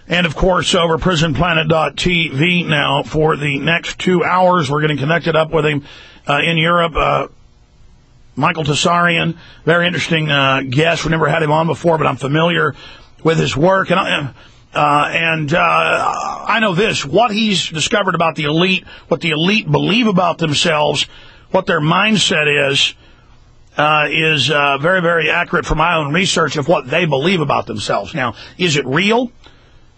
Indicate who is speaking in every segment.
Speaker 1: And, of course, over PrisonPlanet.tv now for the next 2 hours. We're getting connected up with him in Europe. Michael Tsarian, very interesting guest. We never had him on before, but I'm familiar with his work. And I know this, what he's discovered about the elite, what the elite believe about themselves, what their mindset is very, very accurate from my own research of what they believe about themselves. Now, is it real?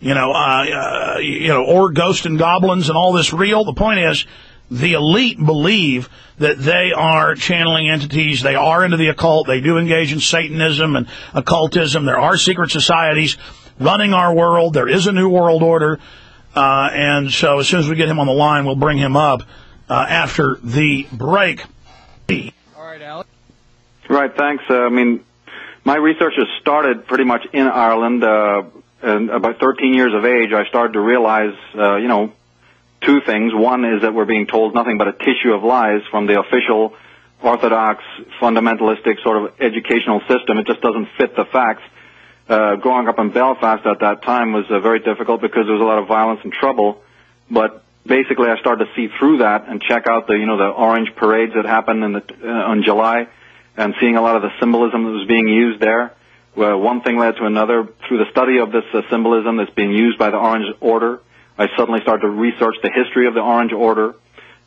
Speaker 1: Or ghosts and goblins and all this real? The point is, the elite believe that they are channeling entities. They are into the occult. They do engage in Satanism and occultism. There are secret societies running our world. There is a new world order. And so as soon as we get him on the line, we'll bring him up after the break.
Speaker 2: All right, Alex.
Speaker 3: Right, thanks. My research has started pretty much in Ireland. And about 13 years of age, I started to realize, two things. One is that we're being told nothing but a tissue of lies from the official, orthodox, fundamentalistic sort of educational system. It just doesn't fit the facts. Growing up in Belfast at that time was very difficult because there was a lot of violence and trouble. But basically, I started to see through that and check out the orange parades that happened in July, and seeing a lot of the symbolism that was being used there. Well, one thing led to another. Through the study of this symbolism that's being used by the Orange Order, I suddenly started to research the history of the Orange Order,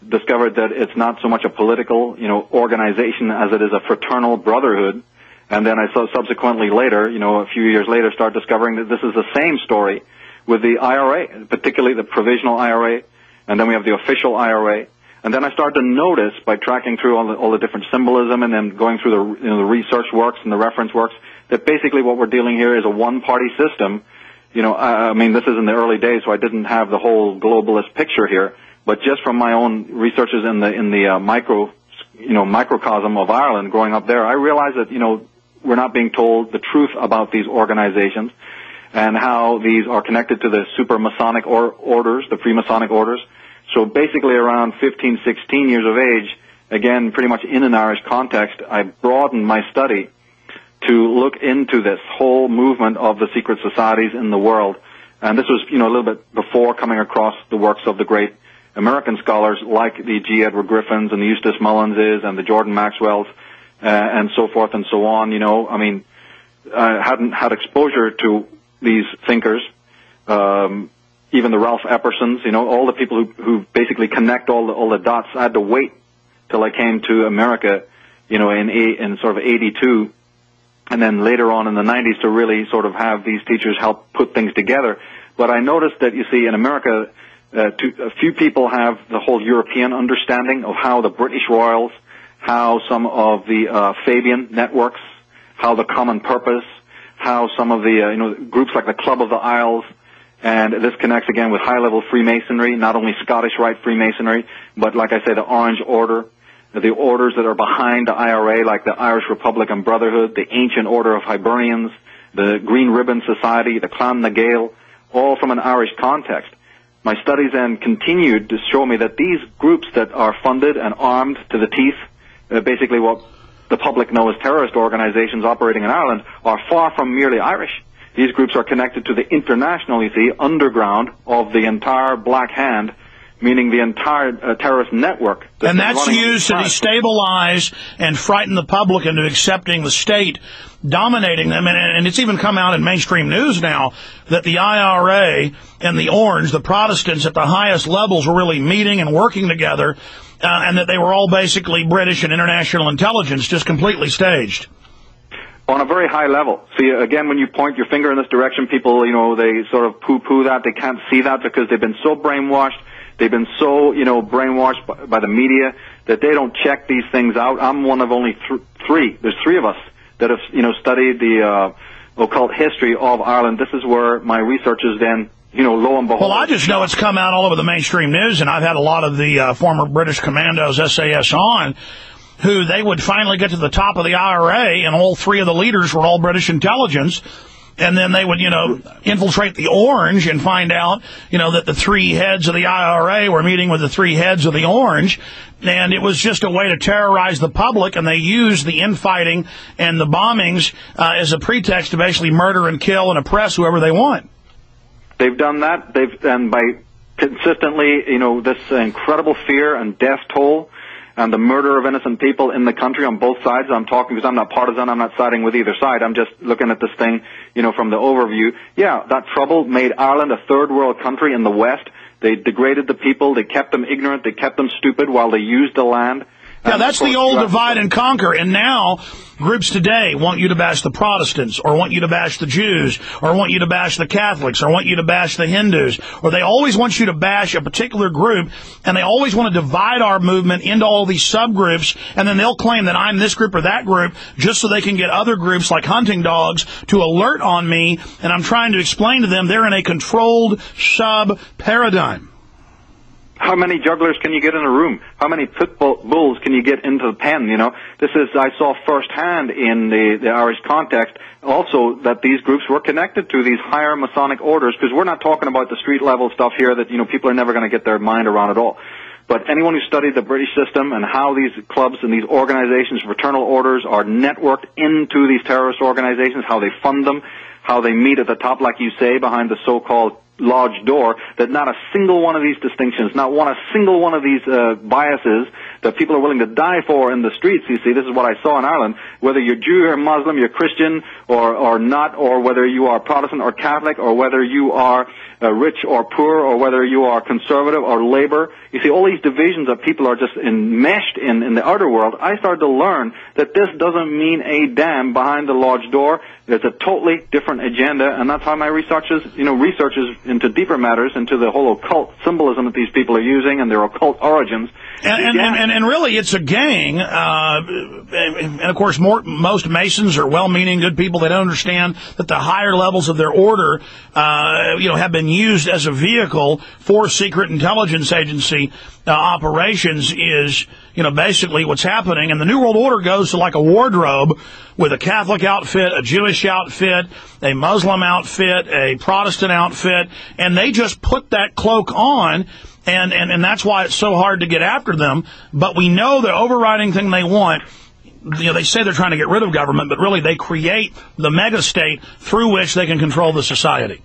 Speaker 3: discovered that it's not so much a political, organization as it is a fraternal brotherhood. And then I subsequently later, a few years later, started discovering that this is the same story with the IRA, particularly the provisional IRA, and then we have the official IRA. And then I started to notice, by tracking through all the different symbolism and then going through the research works and the reference works, that basically what we're dealing here is a one-party system. This is in the early days, so I didn't have the whole globalist picture here. But just from my own researches in the microcosm of Ireland, growing up there, I realized that we're not being told the truth about these organizations and how these are connected to the super Masonic orders, the Freemasonic orders. So basically, around 15, 16 years of age, again, pretty much in an Irish context, I broadened my study to look into this whole movement of the secret societies in the world. And this was, a little bit before coming across the works of the great American scholars like the G. Edward Griffins and the Eustace Mullinses and the Jordan Maxwells and so forth and so on. I hadn't had exposure to these thinkers, even the Ralph Eppersons, all the people who basically connect all the dots. I had to wait till I came to America, in sort of 82. And then later on in the 90s to really sort of have these teachers help put things together. But I noticed that, in America, a few people have the whole European understanding of how the British Royals, how some of the Fabian networks, how the Common Purpose, how some of the groups like the Club of the Isles, and this connects again with high-level Freemasonry, not only Scottish Rite Freemasonry, but like I say, the Orange Order, the orders that are behind the IRA, like the Irish Republican Brotherhood, the Ancient Order of Hibernians, the Green Ribbon Society, the Clan na Gael, all from an Irish context. My studies then continued to show me that these groups that are funded and armed to the teeth, basically what the public know as terrorist organizations operating in Ireland, are far from merely Irish. These groups are connected to the international, underground of the entire Black Hand, meaning the entire terrorist network.
Speaker 1: And that's used to destabilize and frighten the public into accepting the state dominating them. And it's even come out in mainstream news now that the IRA and the Orange, the Protestants at the highest levels, were really meeting and working together, and that they were all basically British and international intelligence, just completely staged.
Speaker 3: On a very high level. See, again, when you point your finger in this direction, people, they sort of poo-poo that. They can't see that because they've been so brainwashed. They've been so, brainwashed by the media that they don't check these things out. I'm one of only three. There's three of us that have, studied the occult history of Ireland. This is where my research is then, lo and behold.
Speaker 1: Well, I just know it's come out all over the mainstream news, and I've had a lot of the former British commandos, SAS, on, who they would finally get to the top of the IRA, and all three of the leaders were all British intelligence. And then they would, infiltrate the Orange and find out, that the three heads of the IRA were meeting with the three heads of the Orange. And it was just a way to terrorize the public. And they used the infighting and the bombings as a pretext to basically murder and kill and oppress whoever they want.
Speaker 3: They've done that. And by consistently, this incredible fear and death toll and the murder of innocent people in the country on both sides. I'm talking because I'm not partisan. I'm not siding with either side. I'm just looking at this thing, from the overview. Yeah, that trouble made Ireland a third world country in the West. They degraded the people. They kept them ignorant. They kept them stupid while they used the land.
Speaker 1: Yeah, that's the old divide and conquer. And now groups today want you to bash the Protestants, or want you to bash the Jews, or want you to bash the Catholics, or want you to bash the Hindus, or they always want you to bash a particular group, and they always want to divide our movement into all these subgroups, and then they'll claim that I'm this group or that group just so they can get other groups like hunting dogs to alert on me, and I'm trying to explain to them they're in a controlled sub-paradigm.
Speaker 3: How many jugglers can you get in a room? How many pit bulls can you get into the pen? This is, I saw firsthand in the Irish context also that these groups were connected to these higher Masonic orders, because we're not talking about the street level stuff here that, people are never going to get their mind around at all. But anyone who studied the British system and how these clubs and these organizations, fraternal orders, are networked into these terrorist organizations, how they fund them, how they meet at the top, like you say, behind the so-called lodge door, that not a single one of these distinctions, not a single one of these biases that people are willing to die for in the streets. You see, this is what I saw in Ireland. Whether you're Jew or Muslim, you're Christian or not, or whether you are Protestant or Catholic, or whether you are rich or poor, or whether you are conservative or labor. You see, all these divisions that people are just enmeshed in the outer world. I started to learn that this doesn't mean a damn behind the lodge door. There's a totally different agenda, and that's how my research is into deeper matters, into the whole occult symbolism that these people are using and their occult origins.
Speaker 1: And really, it's a gang. And of course, most Masons are well-meaning, good people. They don't understand that the higher levels of their order, have been used as a vehicle for secret intelligence agency operations. Is basically what's happening. And the New World Order goes to like a wardrobe with a Catholic outfit, a Jewish outfit, a Muslim outfit, a Protestant outfit, and they just put that cloak on. And that's why it's so hard to get after them. But we know the overriding thing they want, they say they're trying to get rid of government, but really they create the mega state through which they can control the society.